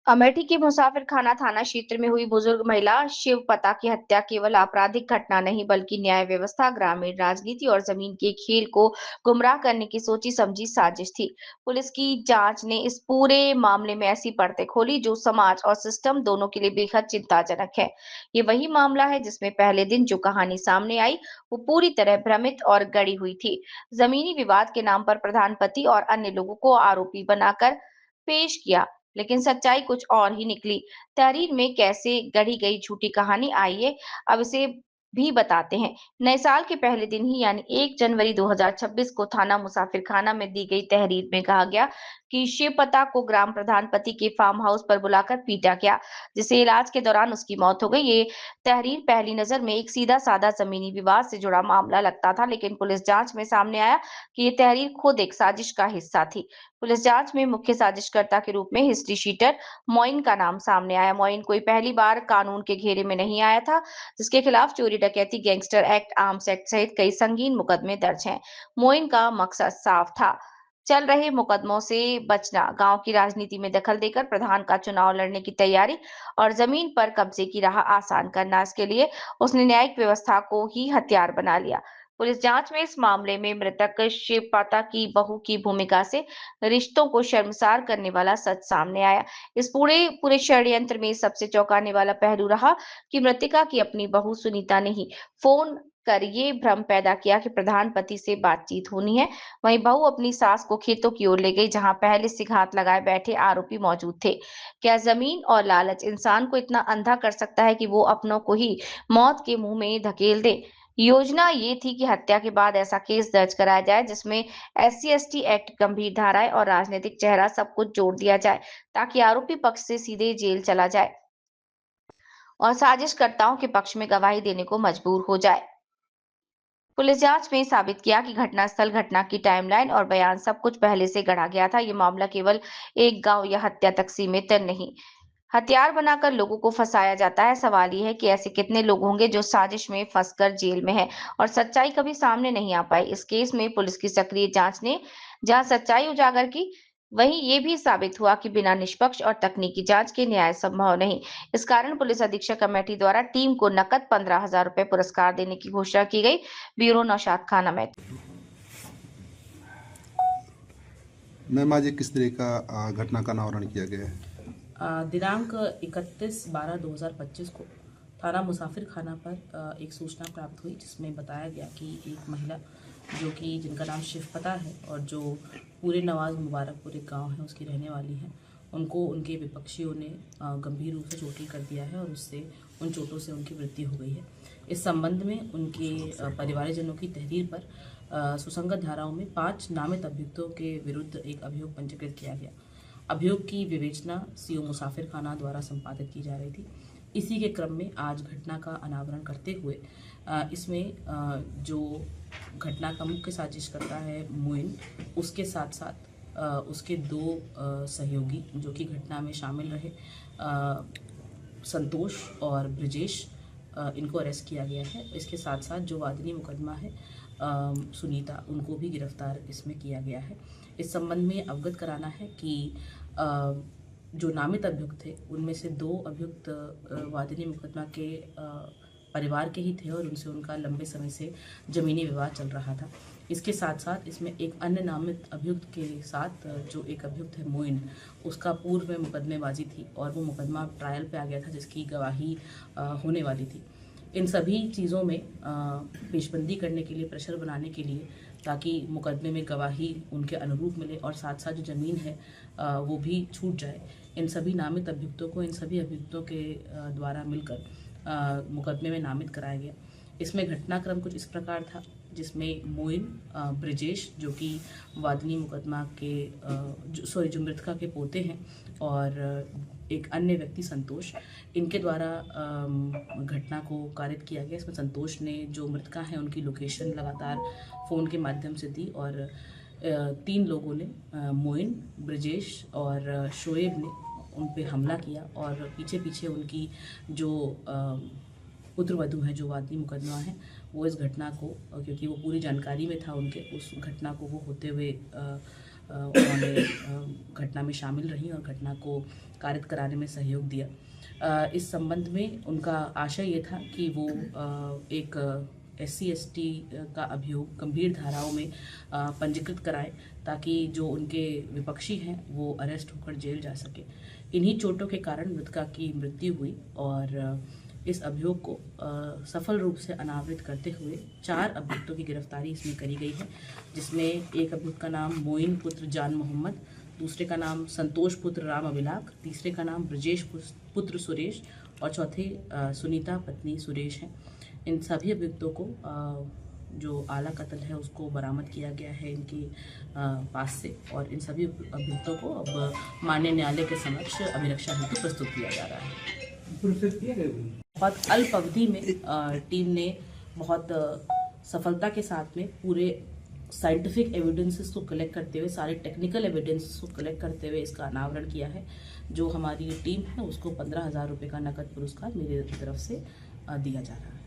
अमेठी के मुसाफिरखाना थाना क्षेत्र में हुई बुजुर्ग महिला शिवपता की हत्या केवल आपराधिक घटना नहीं बल्कि न्याय व्यवस्था, ग्रामीण राजनीति और जमीन के खेल को गुमराह करने की सोची समझी साजिश थी। पुलिस की जांच ने इस पूरे मामले में ऐसी परतें खोली जो समाज और सिस्टम दोनों के लिए बेहद चिंताजनक है। ये वही मामला है जिसमें पहले दिन जो कहानी सामने आई वो पूरी तरह भ्रमित और गढ़ी हुई थी। जमीनी विवाद के नाम पर प्रधान पति और अन्य लोगों को आरोपी बनाकर पेश किया, लेकिन सच्चाई कुछ और ही निकली। तहरीर में कैसे गढ़ी गई झूठी कहानी, आइए अब इसे भी बताते हैं। नए साल के पहले दिन ही यानी 1 जनवरी 2026 को थाना मुसाफिरखाना में दी गई तहरीर में कहा गया कि शिवपता को ग्राम प्रधान पति के फार्म हाउस पर बुलाकर पीटा गया, जिससे इलाज के दौरान उसकी मौत हो गई। ये तहरीर पहली नजर में एक सीधा साधा जमीनी विवाद से जुड़ा मामला लगता था, लेकिन पुलिस जांच में सामने आया कि ये तहरीर खुद एक साजिश का हिस्सा थी। पुलिस जांच में मुख्य साजिशकर्ता के रूप में हिस्ट्री शीटर मोइन का नाम सामने आया। मोइन कोई पहली बार कानून के घेरे में नहीं आया था, जिसके खिलाफ चोरी डकैती, गैंगस्टर एक्ट, आर्म्स एक्ट सहित कई संगीन मुकदमे दर्ज हैं। मोइन का मकसद साफ था, चल रहे मुकदमों से बचना, गांव की राजनीति में दखल देकर प्रधान का चुनाव लड़ने की तैयारी और जमीन पर कब्जे की राह आसान करना। इसके लिए उसने न्यायिक व्यवस्था को ही हथियार बना लिया। पुलिस जांच में इस मामले में मृतक शिवपाता की बहू की भूमिका से रिश्तों को शर्मसार करने वाला सच सामने आया। इस पूरे पूरे षड्यंत्र में सबसे चौंकाने वाला पहलू रहा कि मृतका की अपनी बहू सुनीता ने ही फोन कर ये भ्रम पैदा किया कि प्रधान पति से बातचीत होनी है। वहीं बहू अपनी सास को खेतों की ओर ले गई जहां पहले से घात लगाए बैठे आरोपी मौजूद थे। क्या जमीन और लालच इंसान को इतना अंधा कर सकता है कि वो अपनों को ही मौत के मुंह में धकेल दे? योजना ये थी कि हत्या के बाद ऐसा केस दर्ज कराया जाए जिसमें SC/ST एक्ट, गंभीर धाराएं और राजनीतिक चेहरा सब कुछ जोड़ दिया जाए, ताकि आरोपी पक्ष से सीधे जेल चला जाए और साजिशकर्ताओं के पक्ष में गवाही देने को मजबूर हो जाए। पुलिस जांच में साबित किया कि घटनास्थल, घटना की टाइमलाइन और बयान सब कुछ पहले से गढ़ा गया था। ये मामला केवल एक गांव या हत्या तक सीमित नहीं, हथियार बनाकर लोगों को फंसाया जाता है। सवाल ये है कि ऐसे कितने लोग होंगे जो साजिश में फंसकर जेल में हैं और सच्चाई कभी सामने नहीं आ पाई। इस केस में पुलिस की सक्रिय जांच ने जहां सच्चाई उजागर की, वहीं ये भी साबित हुआ कि बिना निष्पक्ष और तकनीकी जांच के न्याय संभव नहीं। इस कारण पुलिस अधीक्षक अमेठी द्वारा टीम को नकद 15,000 रुपए पुरस्कार देने की घोषणा की गई। ब्यूरो नौशाद खान, अमेठी। मैम, आज एक किस तरह का घटना का अनावरण किया गया है? दिनांक 31/12/2025 को थाना मुसाफिर खाना पर एक सूचना प्राप्त हुई जिसमें बताया गया कि एक महिला जो कि जिनका नाम शिवपता है और जो पूरे नवाज मुबारकपुर एक गांव है उसकी रहने वाली है, उनको उनके विपक्षियों ने गंभीर रूप से चोटिल कर दिया है और उससे उन चोटों से उनकी मृत्यु हो गई है। इस संबंध में उनके परिवारजनों की तहरीर पर सुसंगत धाराओं में 5 नामित अभियुक्तों के विरुद्ध एक अभियोग पंजीकृत किया गया। अभियोग की विवेचना CO मुसाफिर खाना द्वारा संपादित की जा रही थी। इसी के क्रम में आज घटना का अनावरण करते हुए इसमें जो घटना का मुख्य साजिश करता है मोइन, उसके साथ साथ उसके 2 सहयोगी जो कि घटना में शामिल रहे, संतोष और ब्रिजेश, इनको अरेस्ट किया गया है। इसके साथ साथ जो वादिनी मुकदमा है सुनीता, उनको भी गिरफ्तार इसमें किया गया है। इस संबंध में अवगत कराना है कि जो नामित अभियुक्त थे उनमें से 2 अभियुक्त वादिनी मुकदमा के परिवार के ही थे और उनसे उनका लंबे समय से जमीनी विवाद चल रहा था। इसके साथ साथ इसमें एक अन्य नामित अभियुक्त के साथ जो एक अभियुक्त है मोइन, उसका पूर्व में मुकदमेबाजी थी और वो मुकदमा ट्रायल पे आ गया था जिसकी गवाही होने वाली थी। इन सभी चीज़ों में पेशबंदी करने के लिए, प्रेशर बनाने के लिए, ताकि मुकदमे में गवाही उनके अनुरूप मिले और साथ साथ जो ज़मीन है वो भी छूट जाए, इन सभी नामित अभियुक्तों को इन सभी अभियुक्तों के द्वारा मिलकर मुकदमे में नामित कराया गया। इसमें घटनाक्रम कुछ इस प्रकार था जिसमें मोइन, ब्रिजेश जो कि वादिनी मुकदमा के जो मृतका के पोते हैं, और एक अन्य व्यक्ति संतोष, इनके द्वारा घटना को कारित किया गया। इसमें संतोष ने जो मृतका है उनकी लोकेशन लगातार फ़ोन के माध्यम से दी और 3 लोगों ने, मोइन, ब्रिजेश और शोएब ने उन पे हमला किया और पीछे पीछे उनकी जो पुत्रवधू हैं जो वादी मुकदमा है, वो इस घटना को, क्योंकि वो पूरी जानकारी में था उनके, उस घटना को वो होते हुए उन्होंने घटना में शामिल रही और घटना को कारित कराने में सहयोग दिया। इस संबंध में उनका आशय ये था कि वो एक SC/ST का अभियोग गंभीर धाराओं में पंजीकृत कराएं, ताकि जो उनके विपक्षी हैं वो अरेस्ट होकर जेल जा सके। इन्हीं चोटों के कारण मृतका की मृत्यु हुई और इस अभियोग को सफल रूप से अनावृत करते हुए 4 अभियुक्तों की गिरफ्तारी इसमें करी गई है, जिसमें एक अभियुक्त का नाम मोइन पुत्र जान मोहम्मद, दूसरे का नाम संतोष पुत्र राम अभिलाख, तीसरे का नाम ब्रजेश पुत्र सुरेश और चौथे सुनीता पत्नी सुरेश हैं। इन सभी अभियुक्तों को जो आला कत्ल है उसको बरामद किया गया है इनके पास से, और इन सभी अभियुक्तों को अब माननीय न्यायालय के समक्ष अभिरक्षा हेतु प्रस्तुत किया जा रहा है। बहुत अल्प अवधि में टीम ने बहुत सफलता के साथ में पूरे साइंटिफिक एविडेंसेस को कलेक्ट करते हुए, सारे टेक्निकल एविडेंसेस को कलेक्ट करते हुए इसका अनावरण किया है। जो हमारी टीम है उसको 15,000 रुपये का नकद पुरस्कार मेरी तरफ से दिया जा रहा है।